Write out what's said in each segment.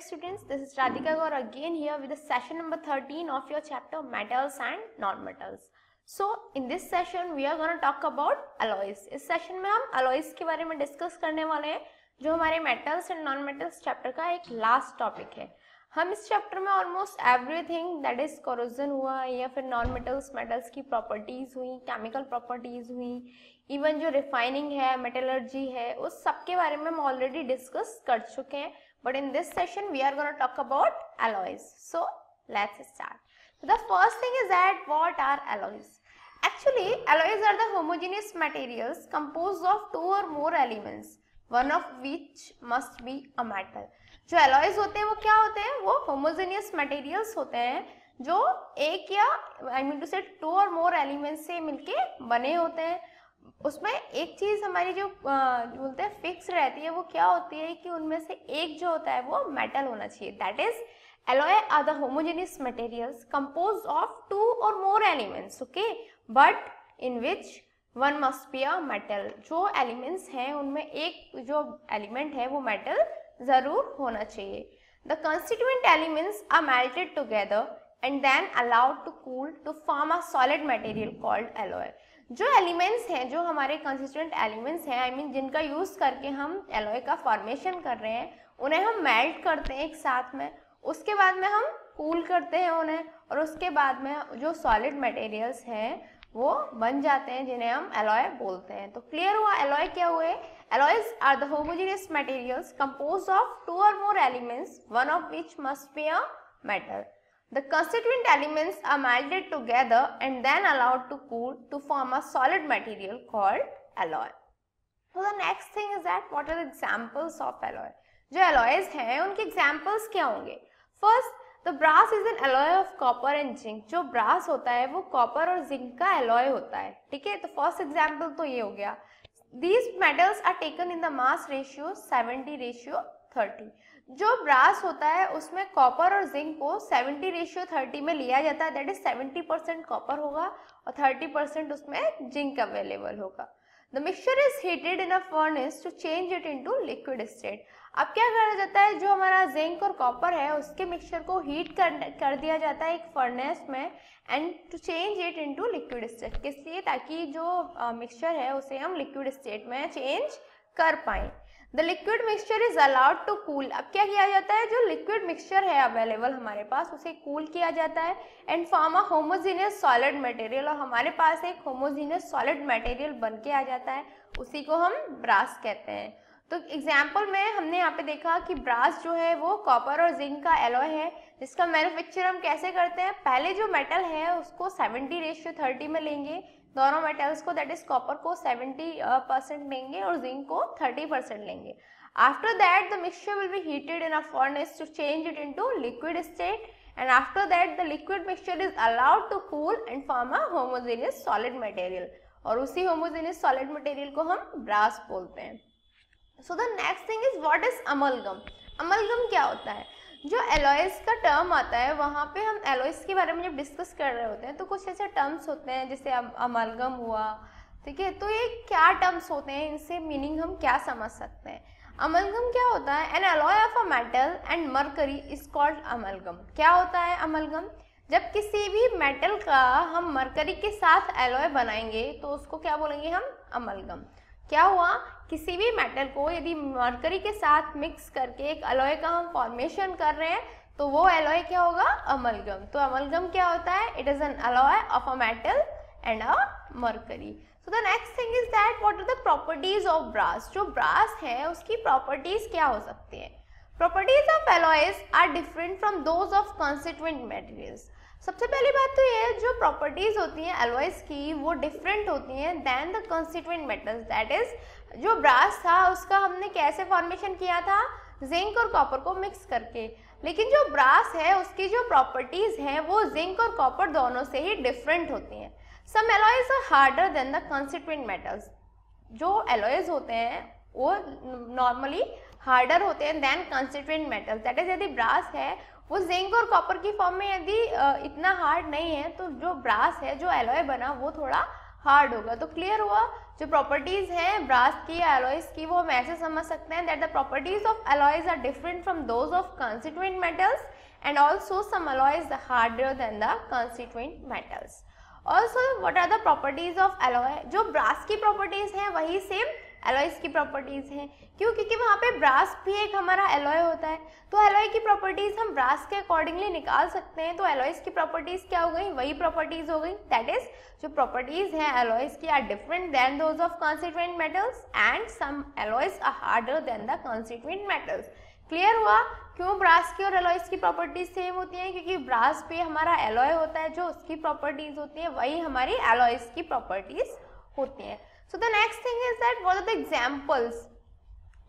students, this is Radhika Gaur again here with the session number 13 of your chapter metals and non-metals. So in this session we are going to talk about alloys. इस session में हम alloys के बारे में discuss करने वाले हैं जो हमारे metals and non-metals चैप्टर का एक लास्ट टॉपिक है. हम इस चैप्टर में almost everything that is corrosion हुआ या फिर नॉन मेटल्स मेटल्स की प्रॉपर्टीज हुई, केमिकल प्रॉपर्टीज हुई, इवन जो रिफाइनिंग है, मेटलर्जी है, उस सब के बारे में हम ऑलरेडी डिस्कस कर चुके हैं. But in this session we are gonna talk about alloys. So let's start. So the first thing is that what are alloys? Actually alloys are the homogeneous materials composed of two or more elements, one of which must be a metal. जो alloys होते हैं वो क्या होते हैं? वो homogeneous materials होते हैं जो एक या I mean to say two or more elements से मिलके बने होते हैं. उसमें एक चीज हमारी जो बोलते हैं फिक्स रहती है वो क्या होती है कि उनमें से एक जो होता है वो मेटल होना चाहिए. That is alloy are the homogeneous materials composed of two or more elements, okay, but in which one must be a metal. जो elements हैं उनमें एक जो element है वो metal जरूर होना चाहिए. The constituent elements are melted together and then allowed to cool to form a solid material called alloy. जो एलिमेंट्स हैं, जो हमारे कंस्टिट्यूएंट एलिमेंट्स हैं, आई मीन जिनका यूज करके हम एलॉय का फॉर्मेशन कर रहे हैं, उन्हें हम मेल्ट करते हैं एक साथ में, उसके बाद में हम कूल करते हैं उन्हें, और उसके बाद में जो सॉलिड मटेरियल्स हैं वो बन जाते हैं जिन्हें हम एलॉय बोलते हैं. तो क्लियर हुआ एलॉय क्या हुए? Alloys are the homogeneous materials composed of two और more elements, one of which must be a metal. The constituent elements are melted together and then allowed to cool to form a solid material called alloy. So the next thing is that what are the examples of alloy? जो alloys हैं उनके examples क्या होंगे? First, the brass is an alloy of copper and zinc. जो brass होता है वो copper और zinc का alloy होता है. ठीक है, तो first example तो ये हो गया. These metals are taken in the mass ratio 70:30. जो ब्रास होता है उसमें कॉपर और जिंक को 70:30 में लिया जाता है. दैट इज 70% कॉपर होगा और 30% उसमें जिंक अवेलेबल होगा. The mixture is heated in a furnace to change it into liquid state. अब क्या करा जाता है, जो हमारा जिंक और कॉपर है उसके मिक्सचर को हीट कर दिया जाता है एक फर्नेस में, and to change it into liquid state. किस लिए? ताकि जो मिक्सचर है उसे हम लिक्विड स्टेट में चेंज कर पाएं. The liquid mixture is allowed to cool. अब क्या किया जाता है, जो लिक्विड मिक्सचर है अवेलेबल हमारे पास उसे कूल किया जाता है and form a homogeneous solid material, और हमारे पास एक होमोजेनियस सॉलिड मटेरियल बन के आ जाता है, उसी को हम ब्रास कहते हैं. तो एग्जाम्पल में हमने यहाँ पे देखा कि ब्रास जो है वो कॉपर और जिंक का एलॉय है, जिसका मैन्युफैक्चर हम कैसे करते हैं, पहले जो मेटल है उसको 70:30 में लेंगे, दोनों मेटल्स को, दैट इज कॉपर को 70% लेंगे और जिंक को 30% लेंगे. After that the mixture will be heated in a furnace to change it into liquid state, and after that the liquid mixture is allowed to cool and form a homogeneous solid material, और उसी homogeneous solid material को हम brass बोलते हैं. सो the next thing is what is amalgam. Amalgam क्या होता है? जो एलॉयस का टर्म आता है वहाँ पे हम एलॉयस के बारे में जब डिस्कस कर रहे होते हैं तो कुछ ऐसे टर्म्स होते हैं जैसे अमलगम हुआ, ठीक है, तो ये क्या टर्म्स होते हैं, इनसे मीनिंग हम क्या समझ सकते हैं. अमलगम क्या होता है? N alloy of a metal and mercury is called amalgam. क्या होता है अमलगम? जब किसी भी मेटल का हम मरकरी के साथ एलॉय बनाएंगे तो उसको क्या बोलेंगे हम? अमलगम. क्या हुआ, किसी भी मेटल को यदि मरकरी के साथ मिक्स करके एक एलॉय का हम फॉर्मेशन कर रहे हैं तो वो एलॉय क्या होगा? अमलगम. तो अमलगम क्या होता है? It is an alloy of a metal and a mercury. So the next thing is that what are the properties of brass. जो ब्रास है उसकी प्रॉपर्टीज क्या हो सकती है? Properties of alloys are different from those of constituent materials. सबसे पहली बात तो ये है, जो प्रॉपर्टीज होती हैं एलॉयज की वो डिफरेंट होती हैं then the constituent metals. That is जो ब्रास था उसका हमने कैसे फॉर्मेशन किया था? जिंक और कॉपर को मिक्स करके. लेकिन जो ब्रास है उसकी जो प्रॉपर्टीज हैं वो जिंक और कॉपर दोनों से ही डिफरेंट होती हैं. Some alloys are harder than the constituent metals. जो एलॉयज होते हैं वो नॉर्मली हार्डर होते हैं than constituent metals. That is यदि ब्रास है वो जिंक और कॉपर की फॉर्म में यदि इतना हार्ड नहीं है तो जो ब्रास है, जो एलॉय बना वो थोड़ा हार्ड होगा. तो क्लियर हुआ. जो प्रॉपर्टीज हैं ब्रास की या एलॉयज की, वो हम ऐसे समझ सकते हैं that the properties of alloys are different from those of constituent metals and also some alloys harder than the constituent metals. Also what are the properties of alloy, जो ब्रास की प्रॉपर्टीज हैं वही सेम एलॉयज की properties हैं. क्यों? क्योंकि वहाँ पे ब्रास भी एक हमारा एलॉय होता है, तो एलॉय की प्रॉपर्टीज हम ब्रास के अकॉर्डिंगली निकाल सकते हैं. तो एलॉयज की प्रॉपर्टीज क्या हो गई? वही प्रॉपर्टीज हो गई. दैट इज जो प्रॉपर्टीज हैं एलॉयज की are different than those of constituent metals and some alloys are harder than the constituent metals. Clear हुआ क्यों ब्रास की और एलॉयज की प्रॉपर्टीज सेम होती हैं? क्योंकि ब्रास पे हमारा एलॉय होता है, जो उसकी प्रॉपर्टीज होती है वही हमारी एलॉयज की प्रॉपर्टीज होती हैं. So the next thing is that what are the examples?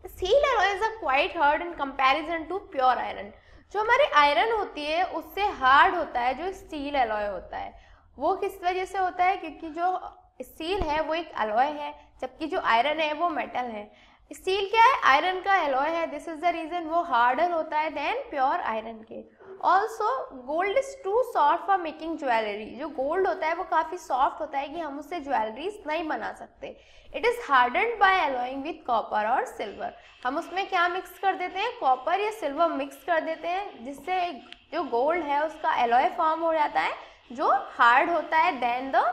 Steel alloys are quite hard in comparison to pure iron. जो हमारी आयरन होती है उससे हार्ड होता है जो स्टील एलॉय होता है. वो किस वजह से होता है? क्योंकि जो स्टील है वो एक एलॉय है, जबकि जो आयरन है वो मेटल है. स्टील क्या है? आयरन का एलॉय है. दिस इज द रीजन वो हार्डर होता है देन प्योर आयरन के. Also gold is too soft for making jewellery. जो गोल्ड होता है वो काफ़ी सॉफ्ट होता है कि हम उससे ज्वेलरीज नहीं बना सकते. It is hardened by alloying with copper और सिल्वर. हम उसमें क्या मिक्स कर देते हैं? कॉपर या सिल्वर मिक्स कर देते हैं, जिससे जो गोल्ड है उसका एलॉय फॉर्म हो जाता है जो हार्ड होता है then the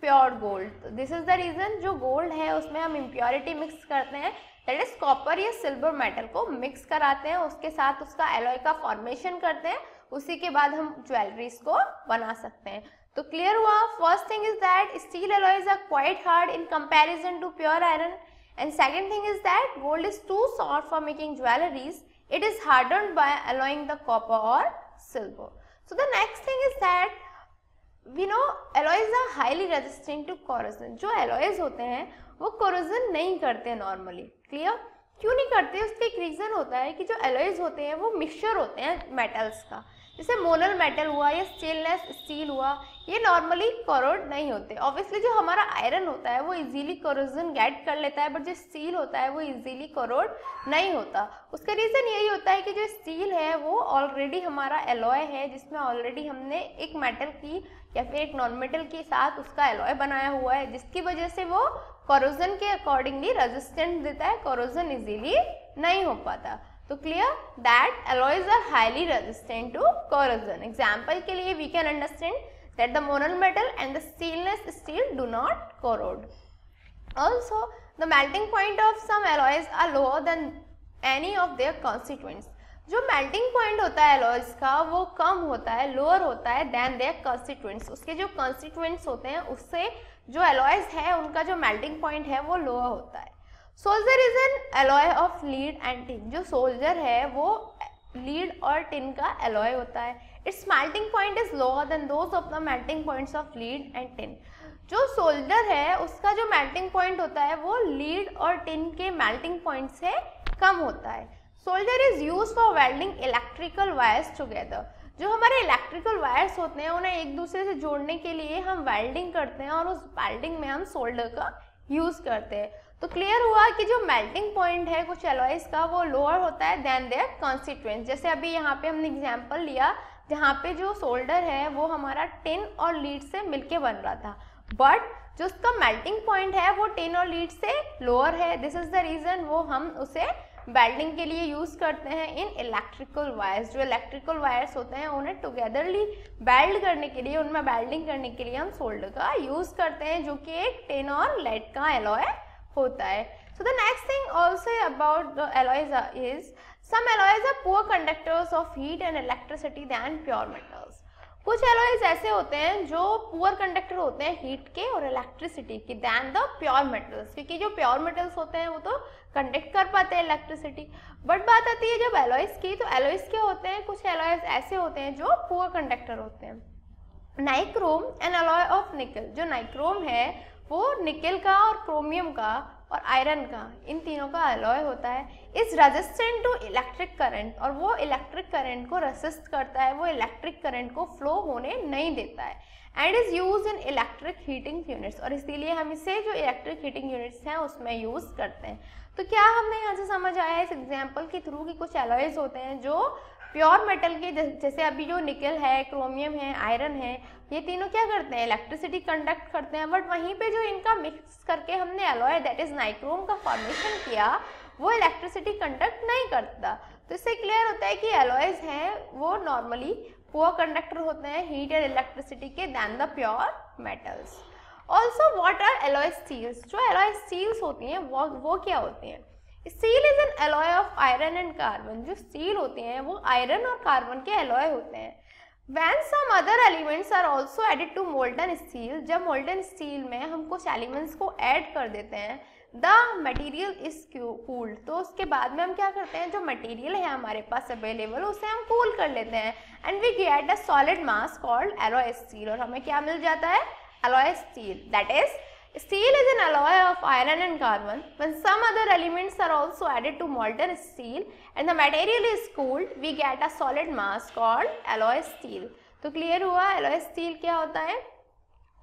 pure gold. This is the reason जो गोल्ड है उसमें हम इम्प्योरिटी मिक्स करते हैं, दैट इज कॉपर या सिल्वर मेटल को मिक्स कराते हैं, उसके साथ उसका एलॉय का फॉर्मेशन करते हैं, उसी के बाद हम ज्वेलरीज को बना सकते हैं. तो क्लियर हुआ. First thing is that steel alloys are quite hard in comparison to pure iron, and second thing is that gold is too soft for making jewelleries. It is hardened by alloying the copper और silver. So the next thing is that we know alloys are highly resistant to corrosion. जो alloys होते हैं वो corrosion नहीं करते normally. Clear? क्यों नहीं करते? उसका एक रीज़न होता है कि जो alloys होते हैं वो मिक्सचर होते हैं मेटल्स का. जैसे मोनल मेटल हुआ या स्टेनलेस स्टील हुआ, ये नॉर्मली कोरोड नहीं होते. ऑब्वियसली जो हमारा आयरन होता है वो इजीली कोरोजन गेट कर लेता है, बट जो स्टील होता है वो इजीली कोरोड नहीं होता. उसका रीज़न यही होता है कि जो स्टील है वो ऑलरेडी हमारा एलॉय है, जिसमें ऑलरेडी हमने एक मेटल की या फिर एक नॉन मेटल के साथ उसका एलॉय बनाया हुआ है, जिसकी वजह से वो कोरोजन के अकॉर्डिंगली रेजिस्टेंट देता है, कोरोजन इजीली नहीं हो पाता. तो clear that alloys are highly resistant to corrosion. Example के लिए we can understand that the Monel metal and the stainless steel do not corrode. Also the melting point of some alloys are lower than any of their constituents. जो melting point होता है alloys का वो कम होता है, lower होता है then there constituents. उसके जो कॉन्स्टिट्यूएंट्स होते हैं उससे जो एलॉयज है उनका जो मेल्टिंग पॉइंट है वो लोअर होता है. Soldier is an alloy of lead and tin. जो सोल्जर है वो लीड और टिन का एलॉय होता है. It's melting point is lower than those of the melting points of lead and tin. जो सोल्जर है उसका जो मेल्टिंग पॉइंट होता है वो लीड और टिन के मेल्टिंग पॉइंट से कम होता है. Soldier is use for welding electrical wires together. जो हमारे इलेक्ट्रिकल वायर्स होते हैं उन्हें एक दूसरे से जोड़ने के लिए हम वेल्डिंग करते हैं और उस वेल्डिंग में हम सोल्डर का यूज़ करते हैं. तो क्लियर हुआ कि जो मेल्टिंग पॉइंट है कुछ एलॉयज का वो लोअर होता है देन देयर कॉन्स्टिट्यूएंट्स. जैसे अभी यहाँ पे हमने एग्जांपल लिया जहाँ पे जो सोल्डर है वो हमारा टिन और लीड से मिलके बन रहा था, बट जो उसका मेल्टिंग पॉइंट है वो टिन और लीड से लोअर है. दिस इज द रीज़न वो हम उसे वेल्डिंग के लिए यूज़ करते हैं इन इलेक्ट्रिकल वायर्स. जो इलेक्ट्रिकल वायर्स होते हैं उन्हें टुगेदरली वेल्ड करने के लिए, उनमें वेल्डिंग करने के लिए हम सोल्डर का यूज़ करते हैं जो कि एक टिन और लेड का एलॉय होता है. So the next thing also about the alloys is some alloys are poor conductors of heat and electricity than pure metals. कुछ एलॉयज ऐसे होते हैं जो पुअर कंडक्टर होते हैं हीट के और इलेक्ट्रिसिटी के दैन द प्योर मेटल्स. क्योंकि जो प्योर मेटल्स होते हैं वो तो कंडक्ट कर पाते हैं इलेक्ट्रिसिटी, बट बात आती है जब एलॉयज की, तो एलॉयज क्या होते हैं? कुछ एलॉयज ऐसे होते हैं जो पुअर कंडक्टर होते हैं. नाइक्रोम एन एलॉय ऑफ निकल. जो नाइक्रोम है वो निकल का और क्रोमियम का और आयरन का, इन तीनों का एलॉय होता है. Is resistant to electric current. और वो इलेक्ट्रिक करंट को रेसिस्ट करता है, वो इलेक्ट्रिक करंट को फ्लो होने नहीं देता है. And is use in electric heating units. और इसीलिए हम इसे जो इलेक्ट्रिक हीटिंग यूनिट्स हैं उसमें यूज़ करते हैं. तो क्या हमें यहाँ से समझ आया इस एग्जाम्पल के थ्रू कि कुछ एलॉयज होते हैं जो प्योर मेटल के जैसे अभी जो निकल है, क्रोमियम है, आयरन है, ये तीनों क्या करते हैं, इलेक्ट्रिसिटी कंडक्ट करते हैं, बट वहीं पे जो इनका मिक्स करके हमने एलॉय दैट इज नाइक्रोम का फॉर्मेशन किया वो इलेक्ट्रिसिटी कंडक्ट नहीं करता। तो इससे क्लियर होता है कि एलॉयज हैं वो नॉर्मली पुअर कंडक्टर होते हैं हीट एंड इलेक्ट्रिसिटी के than the pure metals. Also what are alloy steels, जो एलॉय स्टील्स होती हैं वो क्या होती हैं। Steel is an alloy of iron and carbon, जो स्टील होते हैं वो आयरन और कार्बन के एलॉय होते हैं। When some other elements are also added to molten steel, जब molten steel में हम कुछ elements को add कर देते हैं, the material is cooled, तो उसके बाद में हम क्या करते हैं, जो material है हमारे पास available उसे हम cool कर लेते हैं and we get a solid mass called alloy steel, और हमें क्या मिल जाता है, alloy steel, that is steel is an alloy of iron and carbon. When some other elements are also added to molten steel and the material is cooled, we get a solid mass called alloy steel. तो clear हुआ alloy steel क्या होता है,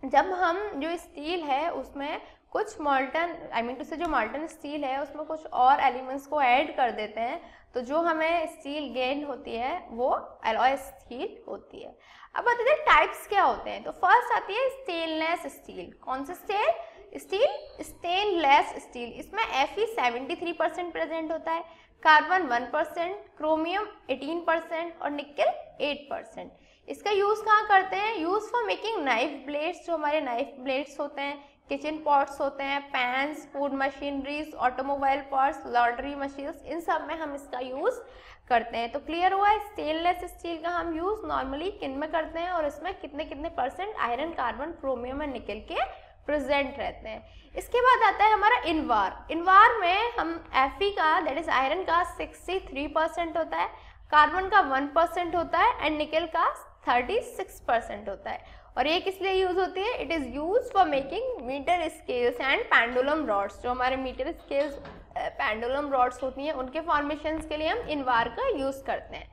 जब हम जो steel है उसमें कुछ मॉल्टन टू से जो मॉल्टन स्टील है उसमें कुछ और एलिमेंट्स को ऐड कर देते हैं तो जो हमें स्टील गेन होती है वो एलॉय स्टील होती है। अब बताते हैं टाइप्स क्या होते हैं। तो फर्स्ट आती है स्टेनलेस स्टील। कौन सा स्टील, स्टेनलेस स्टील। इसमें Fe 73% प्रेजेंट होता है, कार्बन 1%, क्रोमियम 18% और निकल 8%। इसका यूज कहाँ करते हैं, use for making knife blades, जो हमारे नाइफ ब्लेड्स होते हैं, किचन पॉट्स होते हैं, pans, food machineries, automobile parts, laundry machines, इन सब में हम इसका यूज करते हैं। तो क्लियर हुआ है स्टेनलेस स्टील का हम यूज नॉर्मली किन में करते हैं और इसमें कितने कितने परसेंट आयरन, कार्बन, क्रोमियम और निकल के प्रेजेंट रहते हैं। इसके बाद आता है हमारा इनवार। इनवार में हम Fe का दैट इज आयरन का 63% होता है, कार्बन का 1% होता है एंड निकल का 36% होता है। और ये किस लिए यूज होती है, it is use for making metre scales and pendulum rods. जो हमारे मीटर स्केल्स पेंडुलम रॉड्स होती हैं उनके फॉर्मेशन के लिए हम इनवार का यूज करते हैं।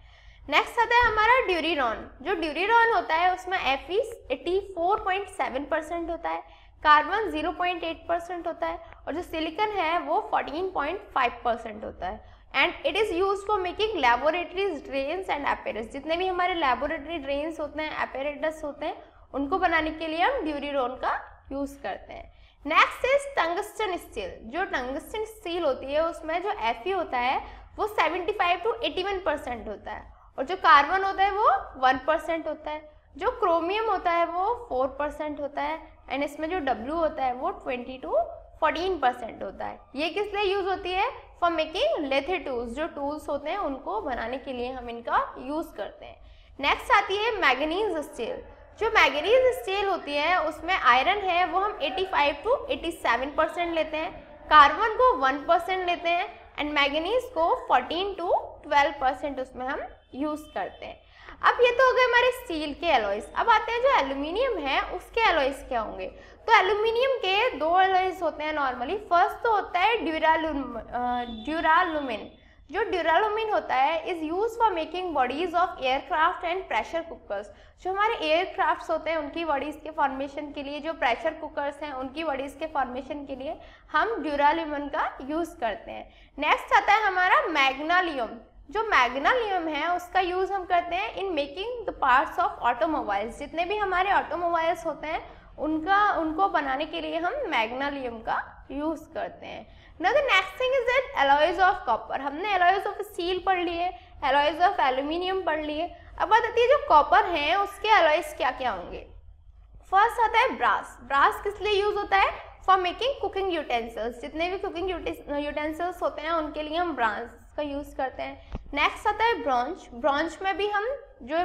नेक्स्ट आता है हमारा ड्यूरीरॉन। जो ड्यूरीरॉन होता है उसमें Fe 84.7% होता है, कार्बन 0.8% होता है और जो सिलिकॉन है वो 14.5% होता है and it is use for making laboratories, drains and apparatus. जितने भी हमारे लेबोरेटरी ड्रेन्स होते हैं, एपेरेटस होते हैं, उनको बनाने के लिए हम ड्यूरीरॉन का यूज करते हैं। Next is tungsten steel. जो टंगस्टन स्टील होती है उसमें जो Fe होता है वो 75 to 81% होता है और जो कार्बन होता है वो 1% होता है, जो क्रोमियम होता है वो 4% होता है एंड इसमें जो W होता है वो 20 to 14% होता है। ये किस लिए यूज होती है, फॉर मेकिंग लेथर टूल्स। जो टूल्स होते हैं उनको बनाने के लिए हम इनका यूज करते हैं। नेक्स्ट आती है मैंगनीज स्टील। जो मैंगनीज स्टील होती है उसमें आयरन है वो हम 85 to 87% लेते हैं, कार्बन को 1% लेते हैं एंड मैंगनीज को 14 to 12% उसमें हम यूज करते हैं। अब ये तो हो गए हमारे स्टील के एलॉयज। अब आते हैं जो एल्यूमिनियम है उसके एलॉयज क्या होंगे। तो एल्यूमिनियम के दो एलॉयज होते हैं नॉर्मली। फर्स्ट तो होता है ड्यूरालुमिन। जो ड्यूरालुमिन होता है is use for making bodies of aircraft and pressure cookers. जो हमारे एयरक्राफ्ट्स होते हैं उनकी बॉडीज के फॉर्मेशन के लिए, जो प्रेशर कुकर्स हैं उनकी बॉडीज के फॉर्मेशन के लिए हम ड्यूरालुमिन का यूज करते हैं। नेक्स्ट आता है हमारा मैग्नीशियम। जो मैग्नीशियम है उसका यूज हम करते हैं in making the parts of automobiles. जितने भी हमारे ऑटोमोबाइल्स होते हैं उनको बनाने के लिए हम मैग्नीशियम का यूज करते हैं। Now the next thing is that alloys of copper. हमने एलॉयज ऑफ स्टील पढ़ लिए, एलॉयज ऑफ एल्यूमिनियम पढ़ लिए। अब बात आती है जो कॉपर है उसके एलॉयज क्या क्या होंगे। फर्स्ट आता है ब्रास। ब्रास किस लिए यूज होता है, फॉर मेकिंग कुकिंग यूटेंसिल्स। जितने भी कुकिंग यूटेंसिल्स होते हैं उनके लिए हम ब्रास का यूज करते हैं। नेक्स्ट आता है ब्रॉन्ज। ब्रॉन्ज में भी हम जो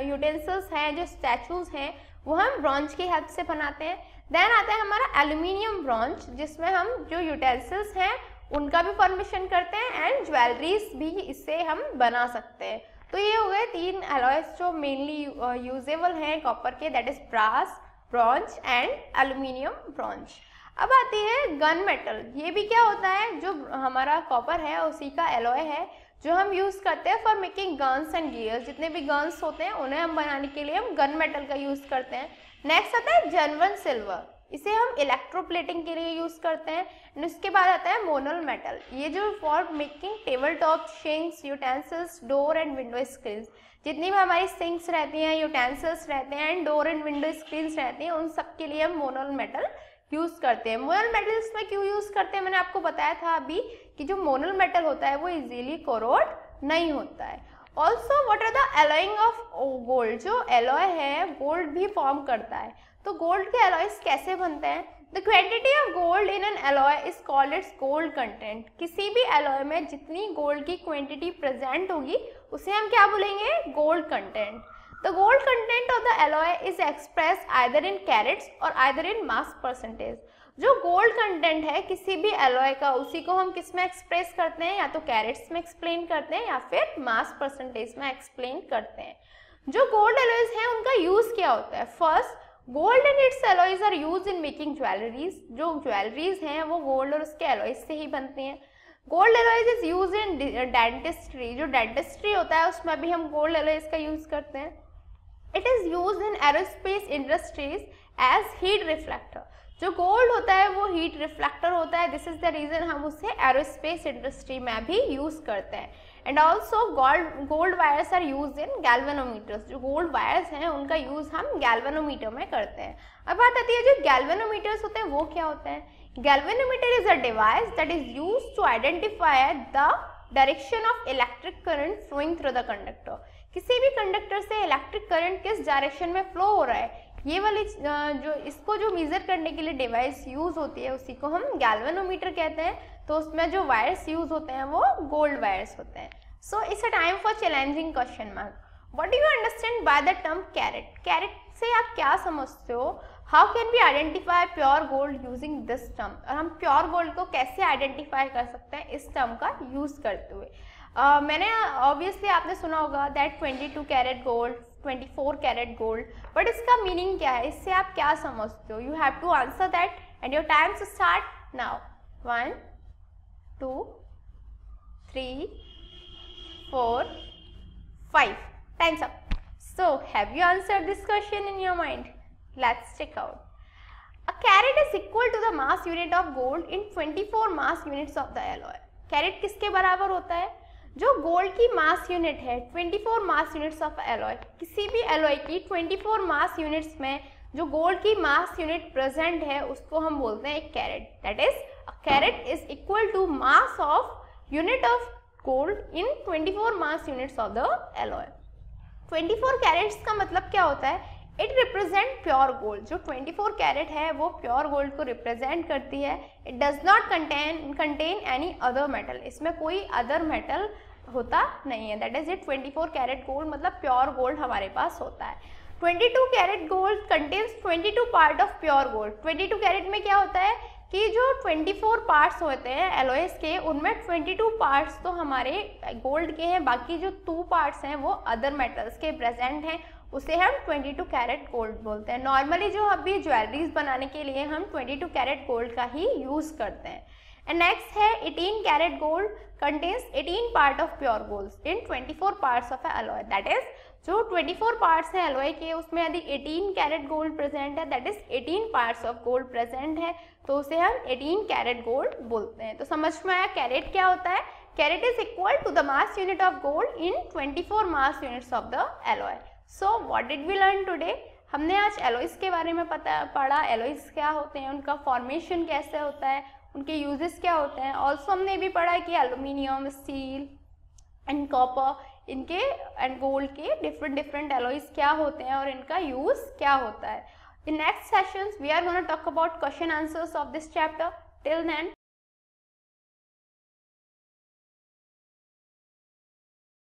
यूटेंसिल्स हैं, जो स्टैचूज हैं, वो हम ब्रॉन्ज की हेल्प से बनाते हैं। देन आता है हमारा एल्यूमिनियम ब्रॉन्ज, जिसमें हम जो यूटेंसिल्स हैं उनका भी फॉर्मेशन करते हैं एंड ज्वेलरीज भी इससे हम बना सकते हैं। तो ये हो गए तीन एलॉयज जो मेनली यूजेबल हैं कॉपर के, that is brass, bronze and aluminium bronze. अब आती है गन मेटल। ये भी क्या होता है, जो हमारा कॉपर है उसी का एलॉय है जो हम यूज करते हैं for making guns and gears. जितने भी गन्स होते हैं उन्हें हम बनाने के लिए हम गन मेटल का यूज करते हैं। नेक्स्ट आता है जर्मन सिल्वर। इसे हम इलेक्ट्रोप्लेटिंग के लिए यूज करते हैं। एंड उसके बाद आता है मोनल मेटल, ये जो for making table top, sinks, utensils, door and window screen, जितनी भी हमारी सिंक्स रहती हैं, यूटेंसिल्स रहते हैं and door and window screen रहती हैं, उन सब के लिए हम मोनल मेटल यूज करते हैं। मोनल मेटल्स में क्यों यूज करते हैं, मैंने आपको बताया था अभी कि जो मोनल मेटल होता है वो इजीली कोरोड नहीं होता है। Also what are the alloying of gold, जो एलॉय है गोल्ड भी फॉर्म करता है। तो गोल्ड के एलॉयज कैसे बनते हैं? The quantity of gold in an alloy is called its gold content. किसी भी एलॉय में जितनी गोल्ड की क्वांटिटी प्रेजेंट होगी उसे हम क्या बोलेंगे? Gold content. The gold content of the alloy is express either in carats और आइदर इन मास परसेंटेज। जो गोल्ड कंटेंट है किसी भी एलॉय का, उसी को हम किस में एक्सप्रेस करते हैं? या तो कैरेट्स में एक्सप्लेन करते हैं या फिर मास परसेंटेज में एक्सप्लेन करते हैं। जो गोल्ड एलॉयज हैं उनका यूज क्या होता है? First, gold and its alloys are use in making jewelleries. जो ज्वेलरीज हैं वो गोल्ड और उसके एलॉयज से ही बनते हैं। Gold alloys is use in dentistry, जो डेंटिस्ट्री होता है उसमें भी हम गोल्ड एलॉयज का यूज करते हैं। It is use in aerospace industries as heat reflector. जो गोल्ड होता है वो हीट रिफ्लेक्टर होता है, दिस इज द रीजन हम उसे एरोस्पेस इंडस्ट्री में भी यूज करते हैं। And also gold wires are use in galvanometers. जो गोल्ड वायर्स हैं उनका यूज हम गैल्वेनोमीटर में करते हैं। अब बात आती है जो गैल्वेनोमीटर्स होते हैं वो क्या होते हैं? Galvanometer is a device that is used to identify the direction of electric current flowing through the conductor. किसी भी कंडक्टर से इलेक्ट्रिक करंट किस डायरेक्शन में फ्लो हो रहा है, ये वाली जो मेजर करने के लिए डिवाइस यूज होती है उसी को हम गैल्वेनोमीटर कहते हैं। तो उसमें जो वायर्स यूज होते हैं वो गोल्ड वायर्स होते हैं। So it's a time for challenging question mark. What do you understand by the term carat? Carat से आप क्या समझते हो? How can we identify pure gold using this term? और हम प्योर गोल्ड को कैसे आइडेंटिफाई कर सकते हैं इस टर्म का यूज करते हुए? मैंने ऑब्वियसली आपने सुना होगा that 22 carat gold, 24 carat gold, but इसका मीनिंग क्या है? इससे आप क्या समझते हो? You have to answer that and your time to start now. 1 2 3 4 5 time's up. So have you answered this question in your mind? Let's check out. A carat is equal to the mass unit of gold in 24 mass units of the alloy. Carat किसके बराबर होता है? जो gold की mass unit है 24 mass units of alloy. किसी भी alloy की 24 मास यूनिट्स में जो गोल्ड की मास यूनिट प्रेजेंट है उसको हम बोलते हैं एक carat. That is a carat is equal to mass of unit of gold in 24 mass units of the alloy. 24 carats का मतलब क्या होता है? It represent pure gold. जो 24 कैरेट है वो प्योर गोल्ड को रिप्रेजेंट करती है। It does not contain any other metal, इसमें कोई अदर मेटल होता नहीं है। That is it 24 carat gold मतलब प्योर गोल्ड हमारे पास होता है। 22 carat gold contains 22 part of pure gold. 22 carat में क्या होता है कि जो 24 पार्ट्स होते हैं एलॉयज के उनमें 22 पार्ट्स तो हमारे गोल्ड के हैं, बाकी जो 2 पार्ट्स हैं वो अदर मेटल्स के प्रेजेंट हैं, उसे हम 22 कैरेट गोल्ड बोलते हैं। नॉर्मली जो अभी ज्वेलरीज बनाने के लिए हम 22 कैरेट गोल्ड का ही यूज करते हैं। एंड नेक्स्ट है 18 carat gold contains 18 part of pure gold in 24 parts of alloy. That is जो 24 पार्ट्स हैं एलॉय के उसमें यदि 18 कैरेट गोल्ड प्रेजेंट है, that is 18 parts of gold present है, तो उसे हम 18 कैरेट गोल्ड बोलते हैं। तो समझ में आया कैरेट क्या होता है? Carat is equal to the mass unit of gold in 24 mass units of the alloy. So what did we learn today? हमने आज एलॉयज के बारे में पढ़ा, एलॉयज क्या होते हैं, उनका फॉर्मेशन कैसे होता है, उनके यूजेस क्या होते हैं। ऑल्सो हमने भी पढ़ा कि एल्यूमिनियम, स्टील एंड कॉपर इनके एंड गोल्ड के डिफरेंट एलॉयज क्या होते हैं और इनका यूज क्या होता है। In next sessions we are going to talk about question answers of this chapter. Till then